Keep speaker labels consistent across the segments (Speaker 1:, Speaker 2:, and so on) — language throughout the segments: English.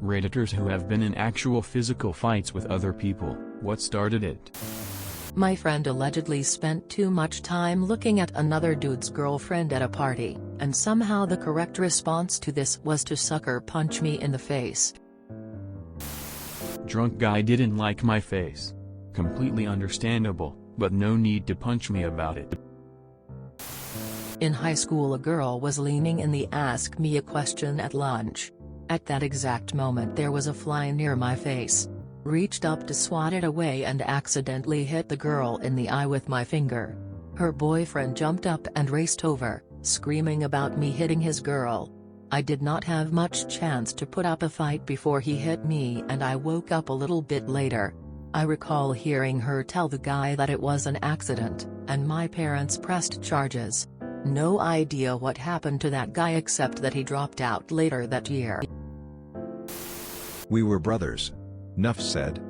Speaker 1: Redditors who have been in actual physical fights with other people. What started it?
Speaker 2: My friend allegedly spent too much time looking at another dude's girlfriend at a party, and somehow the correct response to this was to sucker punch me in the face.
Speaker 1: Drunk guy didn't like my face. Completely understandable, but no need to punch me about it.
Speaker 2: In high school, a girl was leaning in the "ask me a question" at lunch. At that exact moment there was a fly near my face. Reached up to swat it away and accidentally hit the girl in the eye with my finger. Her boyfriend jumped up and raced over, screaming about me hitting his girl. I did not have much chance to put up a fight before he hit me, and I woke up a little bit later. I recall hearing her tell the guy that it was an accident, and my parents pressed charges. No idea what happened to that guy except that he dropped out later that year.
Speaker 3: We were brothers. Nuff said.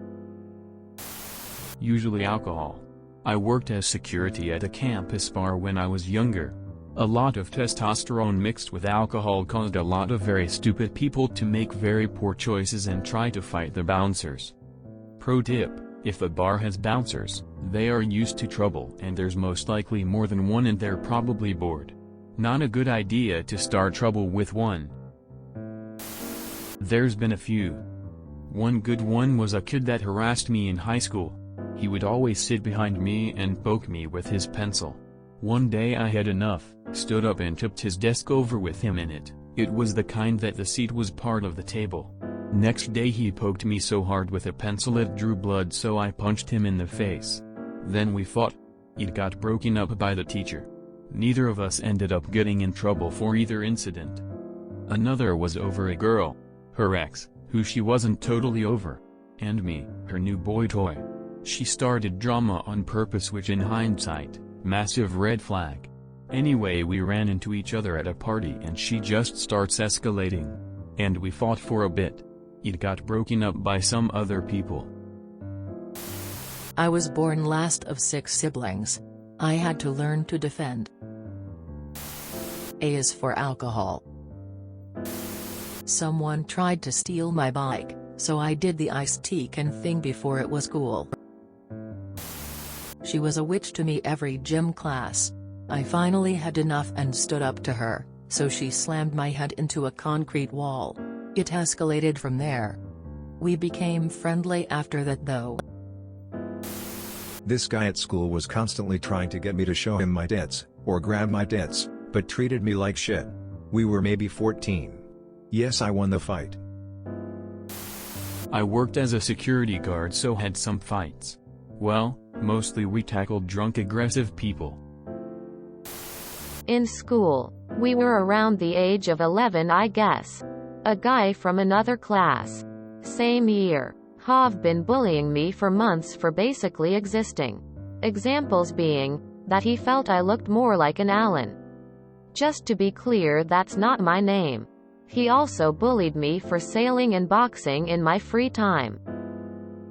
Speaker 1: Usually alcohol. I worked as security at a campus bar when I was younger. A lot of testosterone mixed with alcohol caused a lot of very stupid people to make very poor choices and try to fight the bouncers. Pro tip: if a bar has bouncers, they are used to trouble and there's most likely more than one and they're probably bored. Not a good idea to start trouble with one. There's been a few. One good one was a kid that harassed me in high school. He would always sit behind me and poke me with his pencil. One day I had enough, stood up and tipped his desk over with him in it. It was the kind that the seat was part of the table. Next day he poked me so hard with a pencil it drew blood, so I punched him in the face. Then we fought. It got broken up by the teacher. Neither of us ended up getting in trouble for either incident. Another was over a girl. Her ex, who she wasn't totally over. And me, her new boy toy. She started drama on purpose, which in hindsight, massive red flag. Anyway, we ran into each other at a party and she just starts escalating. And we fought for a bit. It got broken up by some other people.
Speaker 2: I was born last of 6 siblings. I had to learn to defend. A is for alcohol. Someone tried to steal my bike, so I did the iced tea can thing before it was cool. She was a witch to me every gym class. I finally had enough and stood up to her, so she slammed my head into a concrete wall. It escalated from there. We became friendly after that though.
Speaker 3: This guy at school was constantly trying to get me to show him my tits, or grab my tits, but treated me like shit. We were maybe 14. Yes, I won the fight.
Speaker 1: I worked as a security guard, so had some fights. Well, mostly we tackled drunk aggressive people.
Speaker 4: In school, we were around the age of 11, I guess. A guy from another class. Same year. Have been bullying me for months for basically existing. Examples being, that he felt I looked more like an Alan. Just to be clear, that's not my name. He also bullied me for sailing and boxing in my free time.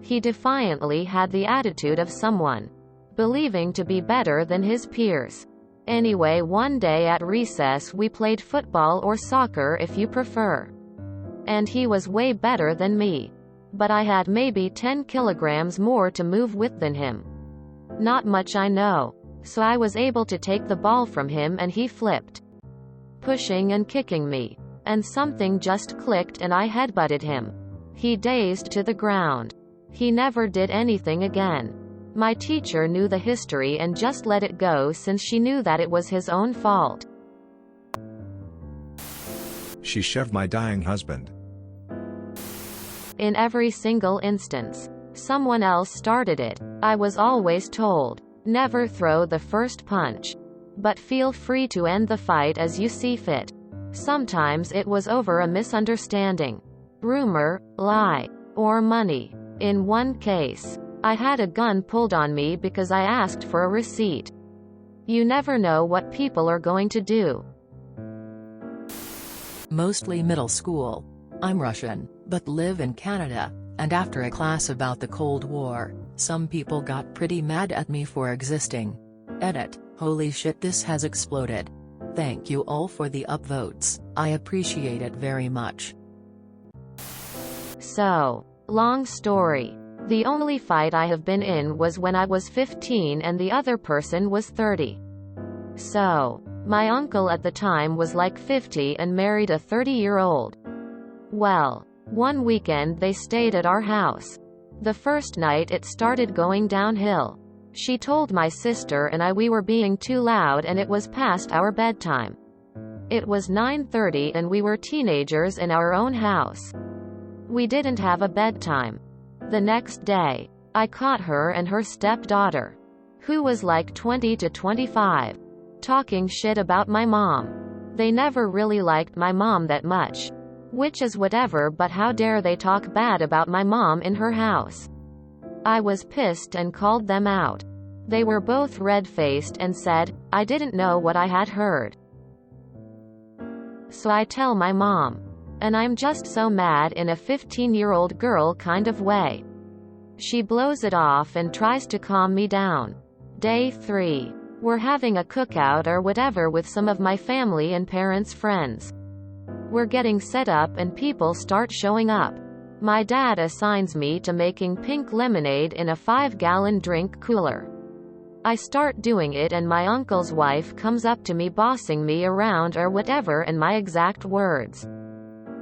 Speaker 4: He defiantly had the attitude of someone believing to be better than his peers. Anyway, one day at recess we played football or soccer if you prefer. And he was way better than me. But I had maybe 10 kilograms more to move with than him. Not much, I know. So I was able to take the ball from him and he flipped, pushing and kicking me. And something just clicked and I headbutted him. He dazed to the ground. He never did anything again. My teacher knew the history and just let it go since she knew that it was his own fault.
Speaker 3: She shoved my dying husband.
Speaker 4: In every single instance, someone else started it. I was always told, never throw the first punch. But feel free to end the fight as you see fit. Sometimes it was over a misunderstanding, rumor, lie, or money. In one case, I had a gun pulled on me because I asked for a receipt. You never know what people are going to do.
Speaker 2: Mostly middle school. I'm Russian, but live in Canada, and after a class about the Cold War, some people got pretty mad at me for existing. Edit: holy shit, this has exploded. Thank you all for the upvotes, I appreciate it very much.
Speaker 4: So, long story. The only fight I have been in was when I was 15 and the other person was 30. So, my uncle at the time was like 50 and married a 30-year-old. Well, one weekend they stayed at our house. The first night it started going downhill. She told my sister and I we were being too loud and it was past our bedtime. It was 9:30 and we were teenagers in our own house. We didn't have a bedtime. The next day, I caught her and her stepdaughter, who was like 20 to 25, talking shit about my mom. They never really liked my mom that much. Which is whatever, but how dare they talk bad about my mom in her house. I was pissed and called them out. They were both red-faced and said, I didn't know what I had heard. So I tell my mom. And I'm just so mad in a 15-year-old girl kind of way. She blows it off and tries to calm me down. Day 3. We're having a cookout or whatever with some of my family and parents' friends. We're getting set up and people start showing up. My dad assigns me to making pink lemonade in a 5-gallon drink cooler. I start doing it and my uncle's wife comes up to me bossing me around or whatever, and my exact words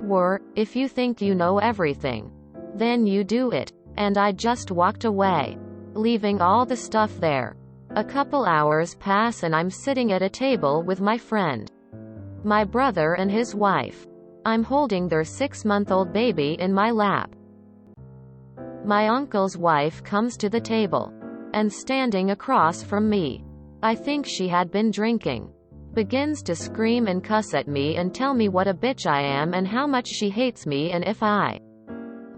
Speaker 4: were, if you think you know everything, then you do it. And I just walked away, leaving all the stuff there. A couple hours pass and I'm sitting at a table with my friend, my brother and his wife. I'm holding their 6-month-old baby in my lap. My uncle's wife comes to the table, and standing across from me, I think she had been drinking, begins to scream and cuss at me and tell me what a bitch I am and how much she hates me and if I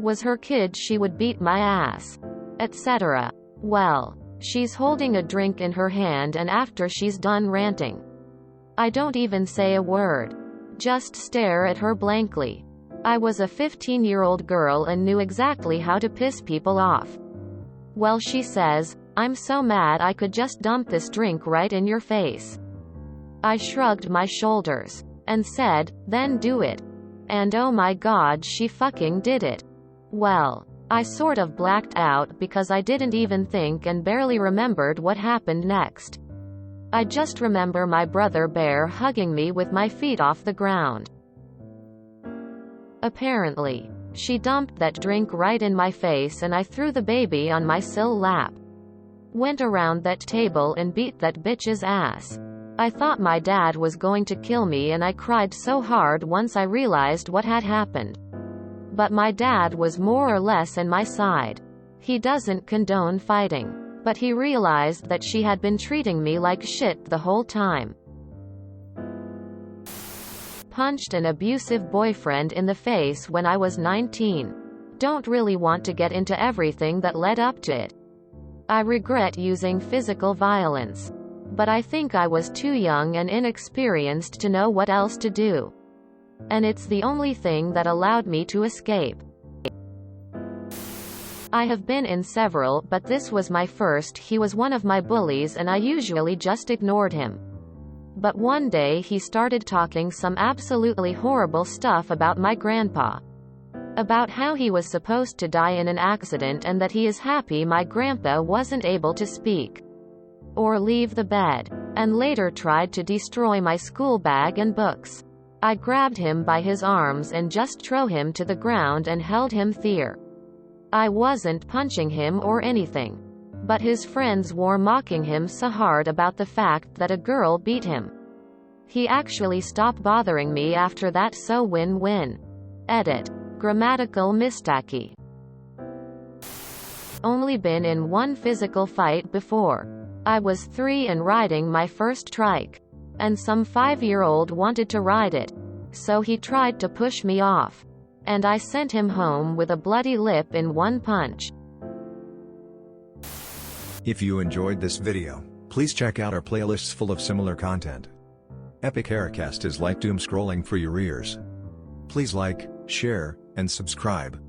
Speaker 4: was her kid she would beat my ass, etc. Well, she's holding a drink in her hand and after she's done ranting, I don't even say a word. Just stare at her blankly. I was a 15-year-old girl and knew exactly how to piss people off. Well, she says, I'm so mad I could just dump this drink right in your face. I shrugged my shoulders and said, then do it. And oh my god, she fucking did it. Well, I sort of blacked out because I didn't even think and barely remembered what happened next. I just remember my brother bear hugging me with my feet off the ground. Apparently, she dumped that drink right in my face and I threw the baby on my lap. Went around that table and beat that bitch's ass. I thought my dad was going to kill me and I cried so hard once I realized what had happened. But my dad was more or less on my side. He doesn't condone fighting. But he realized that she had been treating me like shit the whole time. Punched an abusive boyfriend in the face when I was 19. Don't really want to get into everything that led up to it. I regret using physical violence. But I think I was too young and inexperienced to know what else to do. And it's the only thing that allowed me to escape. I have been in several, but this was my first. He was one of my bullies and I usually just ignored him. But one day he started talking some absolutely horrible stuff about my grandpa. About how he was supposed to die in an accident and that he is happy my grandpa wasn't able to speak or leave the bed. And later tried to destroy my school bag and books. I grabbed him by his arms and just threw him to the ground and held him there. I wasn't punching him or anything. But his friends were mocking him so hard about the fact that a girl beat him. He actually stopped bothering me after that, so win-win. Edit. Grammatical mistake. Only been in one physical fight before. I was 3 and riding my first trike. And some 5-year-old wanted to ride it. So he tried to push me off. And I sent him home with a bloody lip in one punch.
Speaker 3: If you enjoyed this video, please check out our playlists full of similar content. Epic Haircast is like doom scrolling for your ears. Please like, share, and subscribe.